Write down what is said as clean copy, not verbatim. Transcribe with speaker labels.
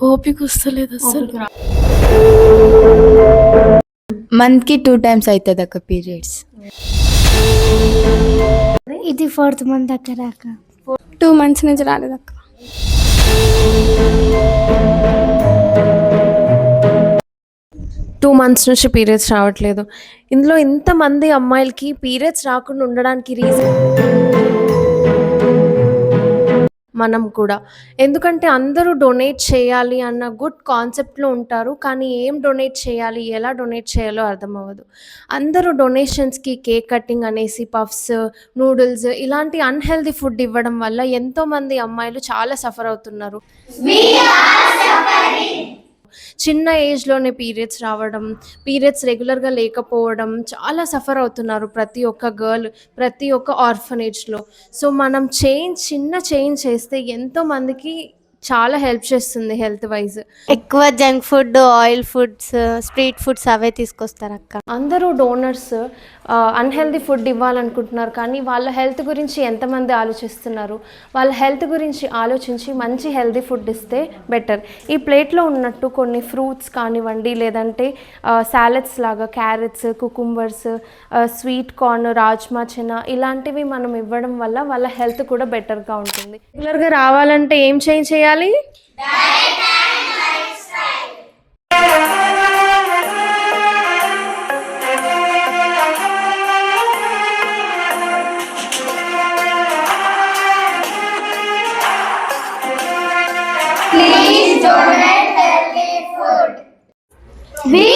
Speaker 1: ఓపిక వస్తలేదు అసలు.
Speaker 2: మంత్కి 2 times అవుతుంది అక్క పీరియడ్స్.
Speaker 3: ఇది 4th month దగ్గర అక్క.
Speaker 1: 2 months నుంచి రాలేదక్క.
Speaker 4: టూ మంత్స్ నుంచి పీరియడ్స్ రావట్లేదు. ఇందులో ఇంతమంది అమ్మాయిలకి పీరియడ్స్ రాకుండా ఉండడానికి రీజన్ మనం కూడా. ఎందుకంటే అందరూ డొనేట్ చేయాలి అన్న గుడ్ కాన్సెప్ట్లో ఉంటారు, కానీ ఏం డొనేట్ చేయాలి, ఎలా డొనేట్ చేయాలో అర్థం అవ్వదు. అందరూ డొనేషన్స్కి కేక్ కటింగ్ అనేసి పఫ్స్, నూడిల్స్ ఇలాంటి అన్హెల్దీ ఫుడ్ ఇవ్వడం వల్ల ఎంతోమంది అమ్మాయిలు చాలా సఫర్ అవుతున్నారు. చిన్న ఏజ్లోనే పీరియడ్స్ రావడం, పీరియడ్స్ రెగ్యులర్గా లేకపోవడం, చాలా సఫర్ అవుతున్నారు ప్రతి ఒక్క గర్ల్, ప్రతి ఒక్క ఆర్ఫనేజ్లో. సో మనం చిన్న చేంజ్ చేస్తే ఎంతోమందికి చాలా హెల్ప్ చేస్తుంది హెల్త్ వైజ్.
Speaker 5: ఎక్కువ junk food, oil foods, street foods అవే తీసుకొస్తారు అక్క.
Speaker 4: అందరూ డోనర్స్ అన్హెల్దీ ఫుడ్ ఇవ్వాలనుకుంటున్నారు, కానీ వాళ్ళ హెల్త్ గురించి ఎంతమంది ఆలోచిస్తున్నారు? వాళ్ళ హెల్త్ గురించి ఆలోచించి మంచి హెల్తీ ఫుడ్ ఇస్తే బెటర్. ఈ ప్లేట్లో ఉన్నట్టు కొన్ని ఫ్రూట్స్ కానివ్వండి, లేదంటే సాలెడ్స్ లాగా carrots, cucumbers, sweet corn, rajma chana ఇలాంటివి మనం ఇవ్వడం వల్ల వాళ్ళ హెల్త్ కూడా బెటర్గా ఉంటుంది. రెగ్యులర్గా రావాలంటే ఏం చేయాలి?
Speaker 3: Please donate healthy food. We